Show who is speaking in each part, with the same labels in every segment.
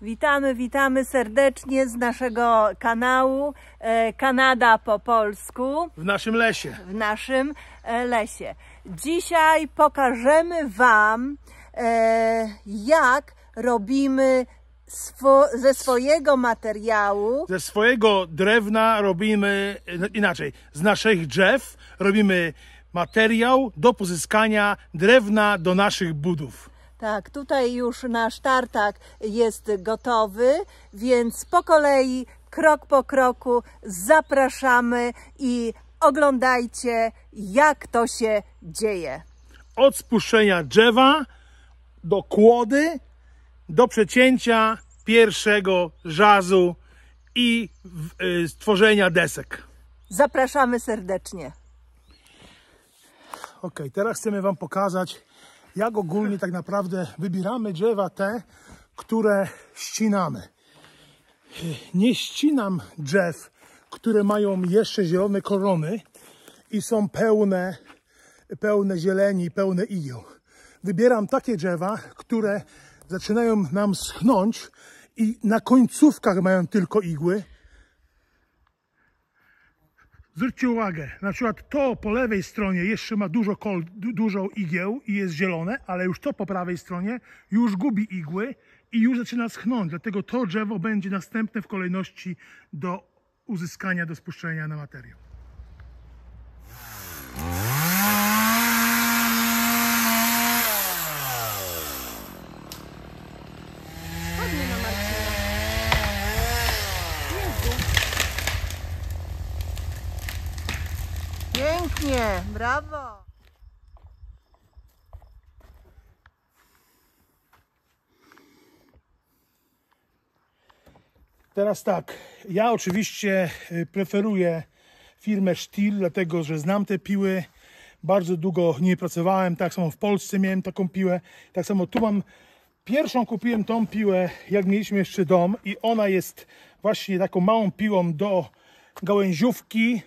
Speaker 1: Witamy serdecznie z naszego kanału Kanada po polsku.
Speaker 2: W naszym lesie.
Speaker 1: W naszym lesie. Dzisiaj pokażemy Wam, jak robimy ze swojego materiału.
Speaker 2: Ze swojego drewna robimy, inaczej, z naszych drzew robimy materiał do pozyskania drewna do naszych budów.
Speaker 1: Tak, tutaj już nasz tartak jest gotowy, więc po kolei, krok po kroku zapraszamy i oglądajcie, jak to się dzieje.
Speaker 2: Od spuszczenia drzewa do kłody, do przecięcia pierwszego żazu i stworzenia desek.
Speaker 1: Zapraszamy serdecznie.
Speaker 2: Ok, teraz chcemy Wam pokazać, jak ogólnie tak naprawdę wybieramy drzewa te, które ścinamy. Nie ścinam drzew, które mają jeszcze zielone korony i są pełne zieleni, pełne igieł. Wybieram takie drzewa, które zaczynają nam schnąć i na końcówkach mają tylko igły. Zwróćcie uwagę, na przykład to po lewej stronie jeszcze ma dużo igieł i jest zielone, ale już to po prawej stronie już gubi igły i już zaczyna schnąć. Dlatego to drzewo będzie następne w kolejności do uzyskania, do spuszczenia na materiał.
Speaker 1: Pięknie, brawo!
Speaker 2: Teraz tak, ja oczywiście preferuję firmę Stihl, dlatego że znam te piły, bardzo długo nie pracowałem, tak samo w Polsce miałem taką piłę, tak samo tu mam, pierwszą kupiłem tą piłę, jak mieliśmy jeszcze dom i ona jest właśnie taką małą piłą do gałęziówki,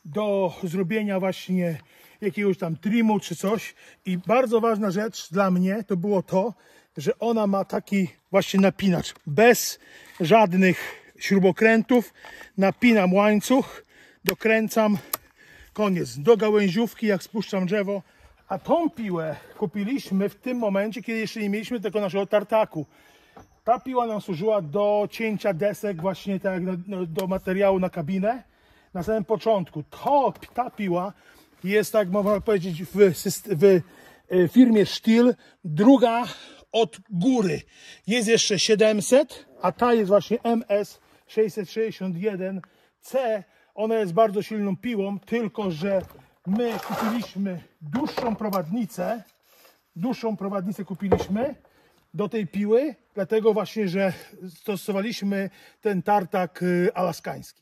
Speaker 2: do zrobienia właśnie jakiegoś tam trimu czy coś. I bardzo ważna rzecz dla mnie to było to, że ona ma taki właśnie napinacz. Bez żadnych śrubokrętów napinam łańcuch, dokręcam, koniec, do gałęziówki, jak spuszczam drzewo. A tą piłę kupiliśmy w tym momencie, kiedy jeszcze nie mieliśmy tego naszego tartaku. Ta piła nam służyła do cięcia desek, właśnie tak jak do materiału na kabinę. Na samym początku. Ta piła jest, tak można powiedzieć, w firmie Stihl druga od góry. Jest jeszcze 700, a ta jest właśnie MS 661C. Ona jest bardzo silną piłą, tylko że my kupiliśmy dłuższą prowadnicę kupiliśmy do tej piły, dlatego właśnie, że stosowaliśmy ten tartak alaskański.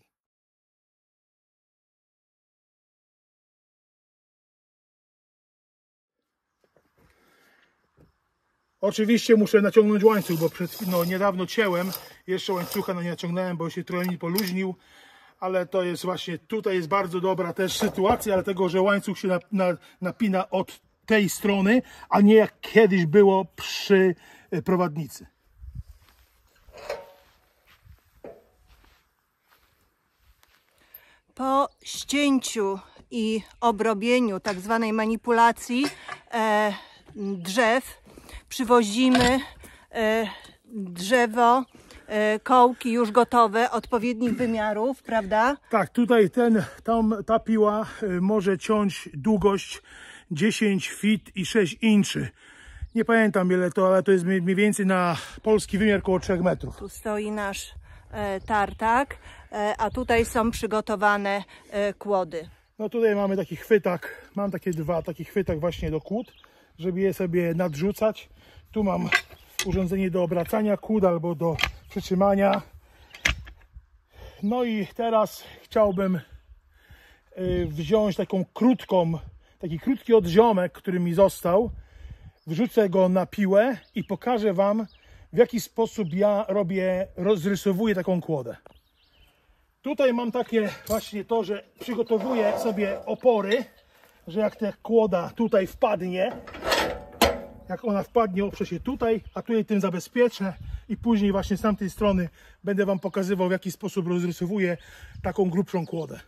Speaker 2: Oczywiście muszę naciągnąć łańcuch, bo niedawno cięłem, jeszcze łańcucha nie naciągnąłem, bo się trochę mi poluźnił, ale to jest właśnie, tutaj jest bardzo dobra też sytuacja, dlatego że łańcuch się napina od tej strony, a nie jak kiedyś było przy prowadnicy.
Speaker 1: Po ścięciu i obrobieniu, tak zwanej manipulacji drzew, przywozimy drzewo, kołki już gotowe, odpowiednich wymiarów, prawda?
Speaker 2: Tak, tutaj ta piła może ciąć długość 10 feet i 6 inczy. Nie pamiętam ile to, ale to jest mniej więcej na polski wymiar około 3 metrów.
Speaker 1: Tu stoi nasz tartak, a tutaj są przygotowane kłody.
Speaker 2: No tutaj mamy taki chwytak, mam taki chwytak właśnie do kłód, żeby je sobie nadrzucać. Tu mam urządzenie do obracania kłód albo do przytrzymania. No i teraz chciałbym wziąć taki krótki odziomek, który mi został. Wrzucę go na piłę i pokażę Wam, w jaki sposób ja rozrysowuję taką kłodę. Tutaj mam takie właśnie to, że przygotowuję sobie opory, że jak ta kłoda tutaj wpadnie, jak ona wpadnie, oprze się tutaj, a tutaj tym zabezpieczę i później właśnie z tamtej strony będę Wam pokazywał, w jaki sposób rozrysowuję taką grubszą kłodę.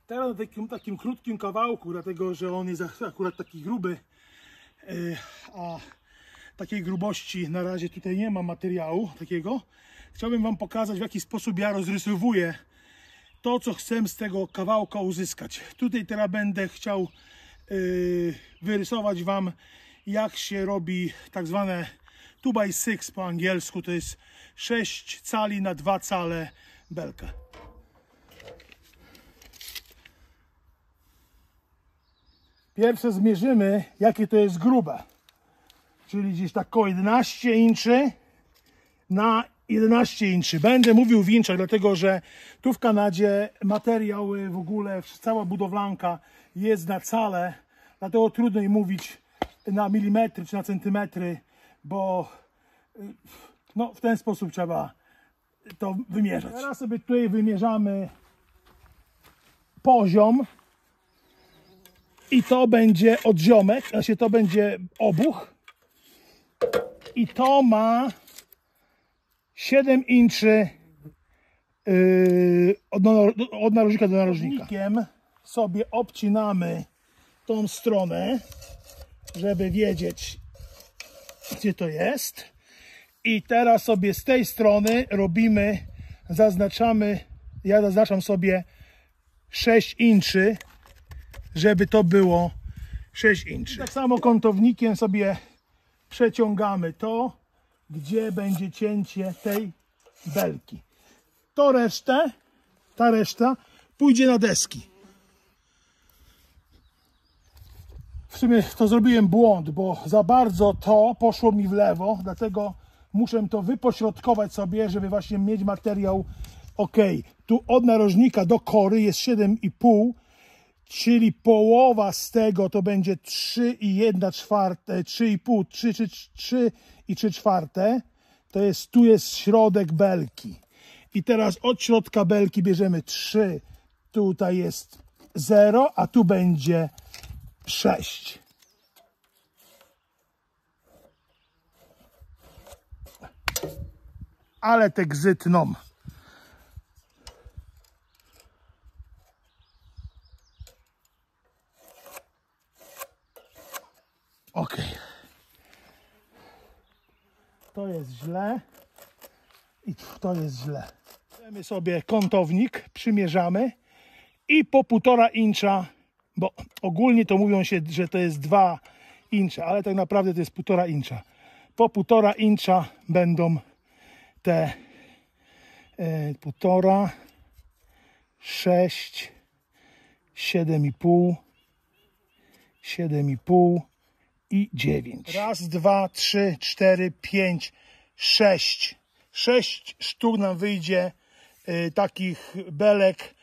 Speaker 2: Teraz na takim krótkim kawałku, dlatego że on jest akurat taki gruby, a takiej grubości na razie tutaj nie ma materiału takiego. Chciałbym Wam pokazać, w jaki sposób ja rozrysowuję to, co chcę z tego kawałka uzyskać. Tutaj teraz będę chciał wyrysować Wam, jak się robi tak zwane 2x6 po angielsku, to jest 6 cali na 2 cale belkę. Pierwsze zmierzymy, jakie to jest grube, czyli gdzieś tak około 11 inczy na 11 inczy. Będę mówił w inczach, dlatego że tu w Kanadzie materiał w ogóle, cała budowlanka jest na cale, dlatego trudno im mówić na milimetry czy na centymetry, bo no, w ten sposób trzeba to wymierzać. Teraz sobie tutaj wymierzamy poziom. I to będzie odziomek, znaczy to będzie obuch. I to ma 7 inczy od narożnika do narożnika. Sobie obcinamy tą stronę, żeby wiedzieć, gdzie to jest. I teraz sobie z tej strony robimy, zaznaczamy, ja zaznaczam sobie 6 inczy, żeby to było 6 inczy. Tak samo kątownikiem sobie przeciągamy to, gdzie będzie cięcie tej belki. Ta reszta pójdzie na deski. W sumie to zrobiłem błąd, bo za bardzo to poszło mi w lewo, dlatego muszę to wypośrodkować sobie, żeby właśnie mieć materiał ok. Tu od narożnika do kory jest 7,5, czyli połowa z tego to będzie 3,1/4, 3,5, 3,3/4. To jest, tu jest środek belki. I teraz od środka belki bierzemy 3, tutaj jest 0, a tu będzie 6. Ale te gzytną. Ok. To jest źle. I to jest źle. Bierzemy sobie kątownik, przymierzamy i po 1,5 incza, bo ogólnie to mówią się, że to jest 2 incze, ale tak naprawdę to jest 1,5 incza. Po 1,5 incza będą te 1,5, 6, 7,5, 7,5 i 9. Raz, 2, 3, 4, 5, 6. 6 sztuk nam wyjdzie takich belek,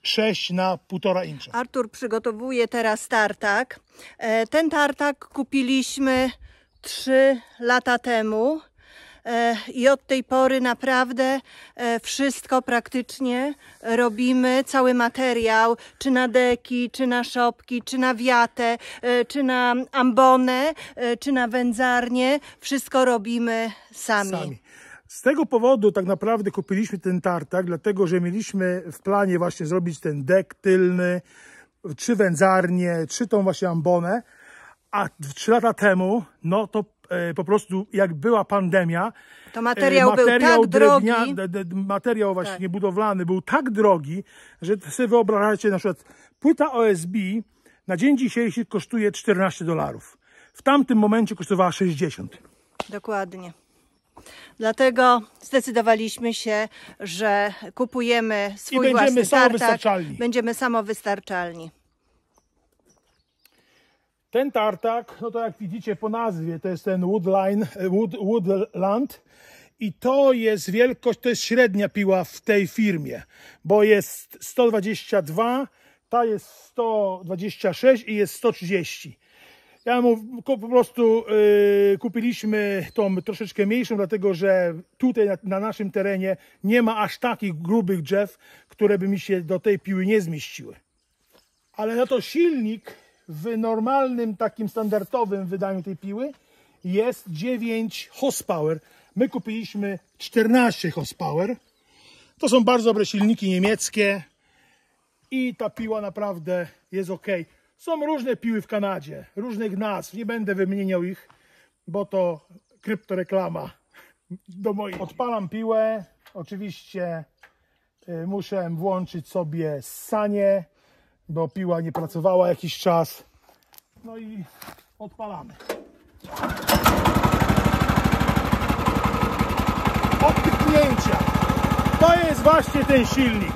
Speaker 2: 6 na 1,5 incza.
Speaker 1: Artur przygotowuje teraz tartak. Ten tartak kupiliśmy 3 lata temu. i od tej pory naprawdę wszystko praktycznie robimy, cały materiał, czy na deki, czy na szopki, czy na wiatę, czy na ambonę, czy na wędzarnię, wszystko robimy sami.
Speaker 2: Z tego powodu tak naprawdę kupiliśmy ten tartak, dlatego że mieliśmy w planie właśnie zrobić ten dek tylny, 3 wędzarnie, 3 tą właśnie ambonę, a 3 lata temu, no to po prostu jak była pandemia,
Speaker 1: to materiał był tak drogi.
Speaker 2: Materiał właśnie budowlany był tak drogi, że sobie wyobrażacie, na przykład płyta OSB na dzień dzisiejszy kosztuje $14. W tamtym momencie kosztowała 60.
Speaker 1: Dokładnie. Dlatego zdecydowaliśmy się, że kupujemy swój własny tartak. Będziemy samowystarczalni.
Speaker 2: Ten tartak, no to jak widzicie po nazwie, to jest ten Woodland i to jest wielkość, to jest średnia piła w tej firmie, bo jest 122, ta jest 126 i jest 130. Ja po prostu kupiliśmy tą troszeczkę mniejszą, dlatego że tutaj na naszym terenie nie ma aż takich grubych drzew, które by mi się do tej piły nie zmieściły. Ale na to silnik w normalnym, takim standardowym wydaniu tej piły jest 9 horsepower. My kupiliśmy 14 horsepower. To są bardzo dobre silniki niemieckie i ta piła naprawdę jest ok. Są różne piły w Kanadzie, różnych nazw, nie będę wymieniał ich, bo to kryptoreklama do moich. Odpalam piłę, oczywiście muszę włączyć sobie ssanie, bo piła nie pracowała jakiś czas. No i odpalamy. Od pyknięcia. To jest właśnie ten silnik.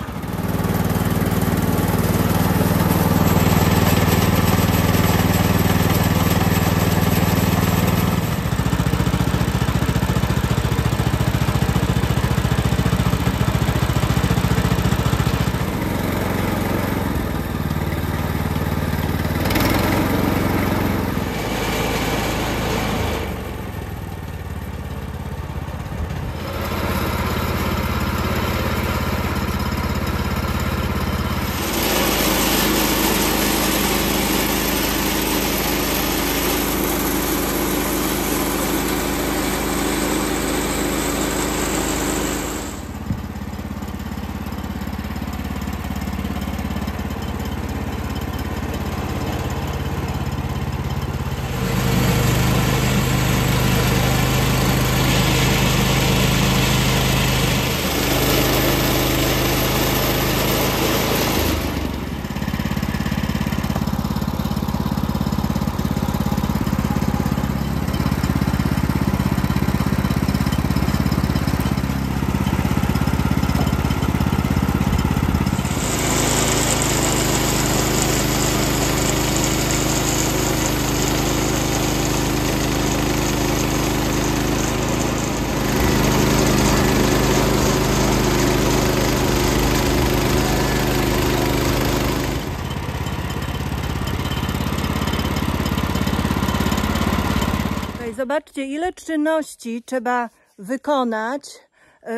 Speaker 1: Zobaczcie, ile czynności trzeba wykonać,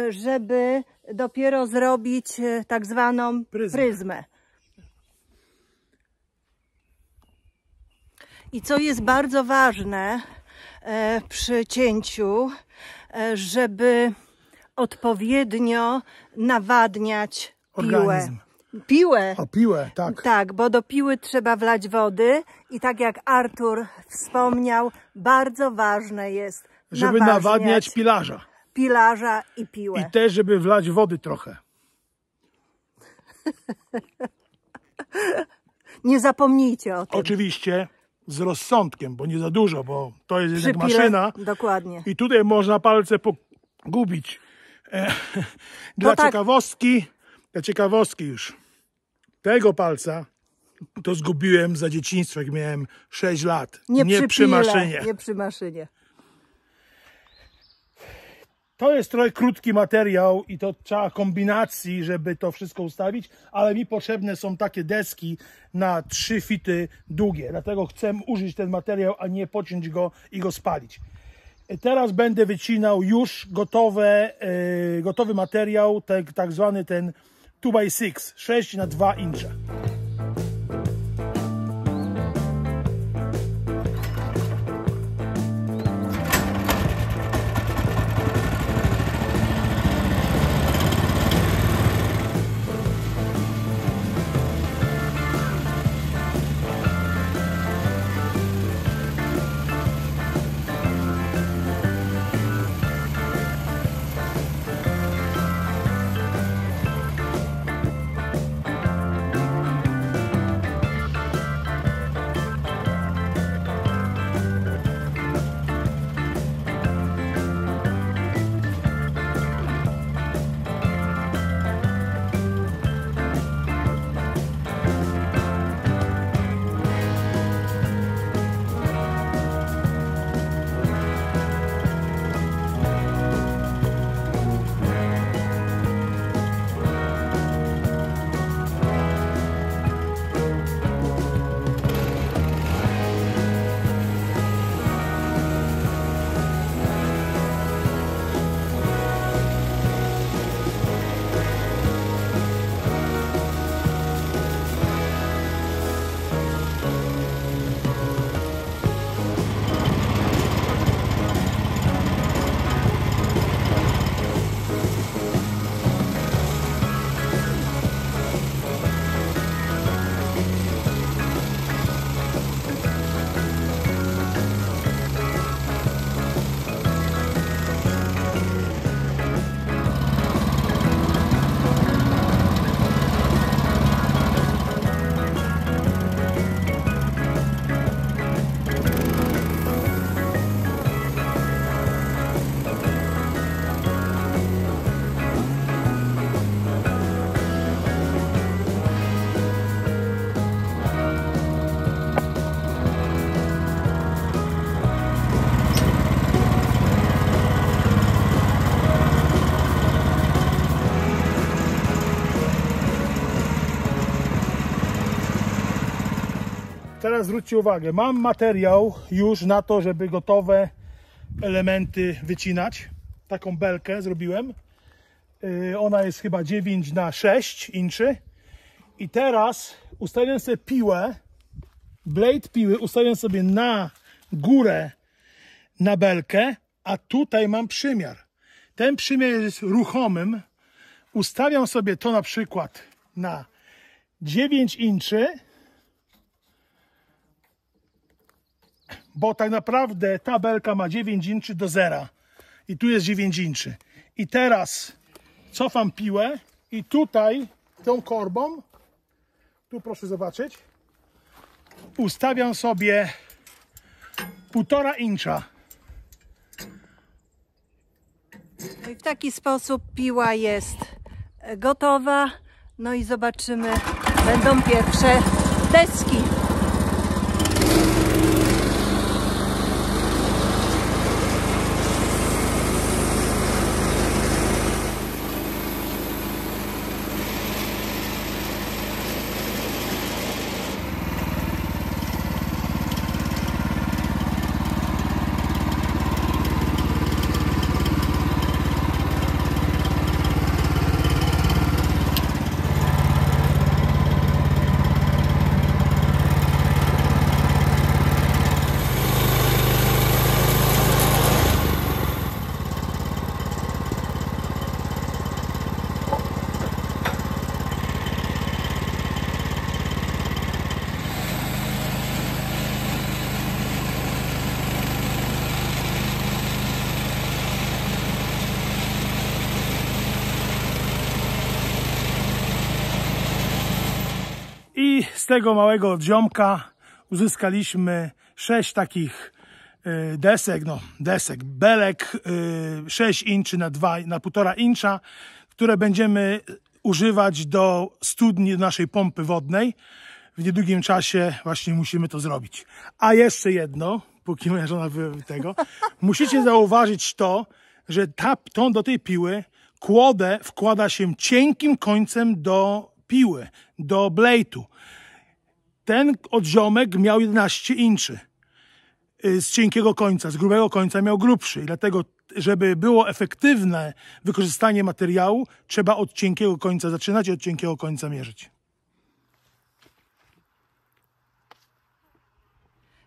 Speaker 1: żeby dopiero zrobić tak zwaną pryzmę. I co jest bardzo ważne przy cięciu, żeby odpowiednio nawadniać
Speaker 2: organizm.
Speaker 1: Piłę.
Speaker 2: O, piłę, tak.
Speaker 1: Tak, bo do piły trzeba wlać wody i tak jak Artur wspomniał, bardzo ważne jest,
Speaker 2: żeby nawadniać
Speaker 1: pilarza i piłę.
Speaker 2: I też, żeby wlać wody trochę.
Speaker 1: Nie zapomnijcie o tym.
Speaker 2: Oczywiście z rozsądkiem, bo nie za dużo, bo to jest jednak maszyna.
Speaker 1: Dokładnie.
Speaker 2: I tutaj można palce pogubić. Dla ciekawostki już. Tego palca to zgubiłem za dzieciństwo, jak miałem 6 lat. Nie przy maszynie.
Speaker 1: Nie przy maszynie.
Speaker 2: To jest trochę krótki materiał i to trzeba kombinacji, żeby to wszystko ustawić, ale mi potrzebne są takie deski na 3 fity długie. Dlatego chcę użyć ten materiał, a nie pociąć go i go spalić. Teraz będę wycinał już gotowy materiał, tak zwany ten 2x6, 6 na 2 incze. Teraz zwróćcie uwagę, mam materiał już na to, żeby gotowe elementy wycinać. Taką belkę zrobiłem. Ona jest chyba 9 na 6 inczy. I teraz ustawiam sobie piłę, blade piły ustawiam sobie na górę na belkę, a tutaj mam przymiar. Ten przymiar jest ruchomym. Ustawiam sobie to na przykład na 9 inczy. Bo tak naprawdę ta belka ma 9 inczy do zera. I tu jest 9 inczy. I teraz cofam piłę i tutaj tą korbą, tu proszę zobaczyć, ustawiam sobie 1,5 incha.
Speaker 1: No i w taki sposób piła jest gotowa. No i zobaczymy, będą pierwsze deski.
Speaker 2: I z tego małego dziomka uzyskaliśmy 6 takich belek 6 inczy na 1,5 incha, które będziemy używać do studni naszej pompy wodnej. W niedługim czasie właśnie musimy to zrobić. A jeszcze jedno, póki moja żona tego, musicie zauważyć to, że do tej piły kłodę wkłada się cienkim końcem do piły, do blade'u. Ten odziomek miał 11 inczy. z cienkiego końca, z grubego końca miał grubszy. I dlatego, żeby było efektywne wykorzystanie materiału, trzeba od cienkiego końca zaczynać i od cienkiego końca mierzyć.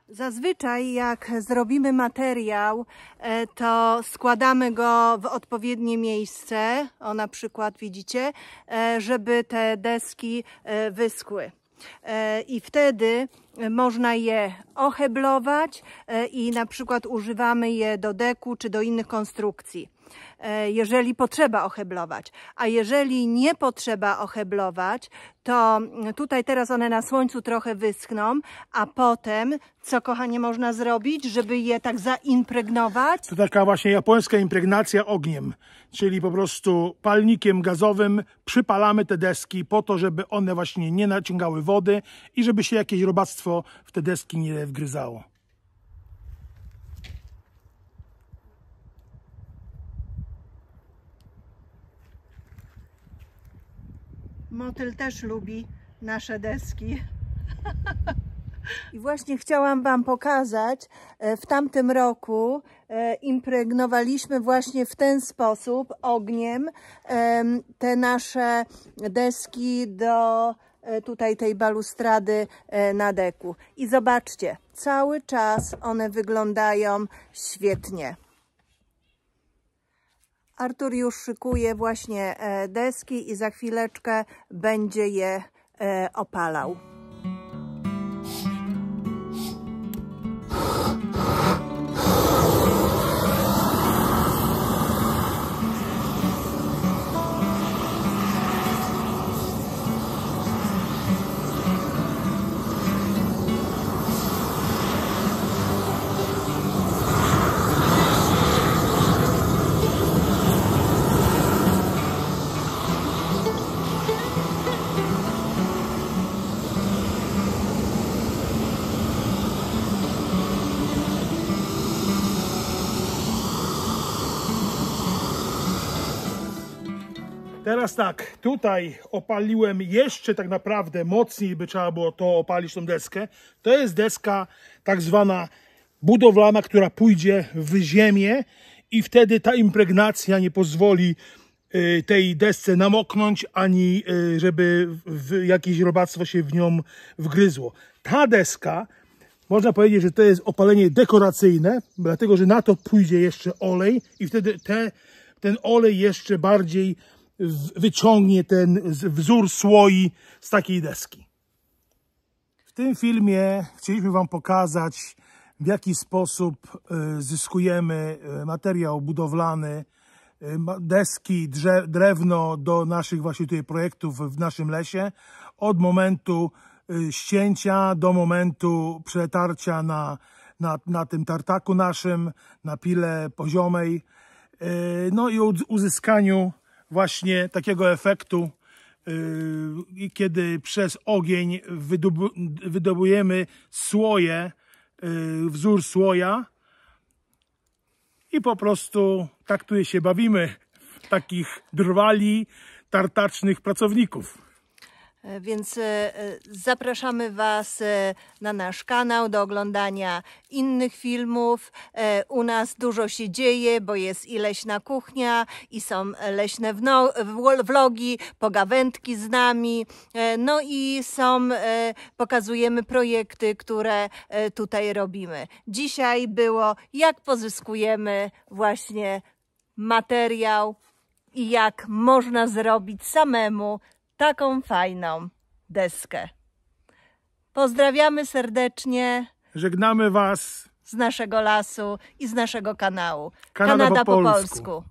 Speaker 1: Zazwyczaj jak zrobimy materiał, to składamy go w odpowiednie miejsce, o na przykład widzicie, żeby te deski wyschły. I wtedy można je oheblować i na przykład używamy je do deku czy do innych konstrukcji, jeżeli potrzeba oheblować. A jeżeli nie potrzeba oheblować, to tutaj teraz one na słońcu trochę wyschną, a potem, co kochanie można zrobić, żeby je tak zaimpregnować?
Speaker 2: To taka właśnie japońska impregnacja ogniem, czyli po prostu palnikiem gazowym przypalamy te deski po to, żeby one właśnie nie naciągały wody i żeby się jakieś robactwo w te deski nie wgryzało.
Speaker 1: Motyl też lubi nasze deski. I właśnie chciałam Wam pokazać, w tamtym roku impregnowaliśmy właśnie w ten sposób ogniem te nasze deski do tutaj tej balustrady na deku. I zobaczcie, cały czas one wyglądają świetnie. Artur już szykuje właśnie deski i za chwileczkę będzie je opalał.
Speaker 2: Teraz tak, tutaj opaliłem jeszcze tak naprawdę mocniej, by trzeba było to opalić, tą deskę. To jest deska tak zwana budowlana, która pójdzie w ziemię i wtedy ta impregnacja nie pozwoli tej desce namoknąć, ani żeby jakieś robactwo się w nią wgryzło. Ta deska, można powiedzieć, że to jest opalenie dekoracyjne, dlatego że na to pójdzie jeszcze olej i wtedy ten olej jeszcze bardziej wyciągnie ten wzór słoi z takiej deski. W tym filmie chcieliśmy Wam pokazać, w jaki sposób zyskujemy materiał budowlany, deski, drewno do naszych właśnie tutaj projektów w naszym lesie. Od momentu ścięcia do momentu przetarcia na tym tartaku naszym, na pile poziomej. No i uzyskaniu właśnie takiego efektu, kiedy przez ogień wydobujemy słoje, wzór słoja i po prostu tak tu się bawimy, takich drwali, tartacznych pracowników.
Speaker 1: Więc zapraszamy Was na nasz kanał do oglądania innych filmów. U nas dużo się dzieje, bo jest i leśna kuchnia, i są leśne vlogi, pogawędki z nami. No i pokazujemy projekty, które tutaj robimy. Dzisiaj było, jak pozyskujemy właśnie materiał i jak można zrobić samemu taką fajną deskę. Pozdrawiamy serdecznie.
Speaker 2: Żegnamy Was
Speaker 1: Z naszego lasu i z naszego kanału.
Speaker 2: Kanada po polsku.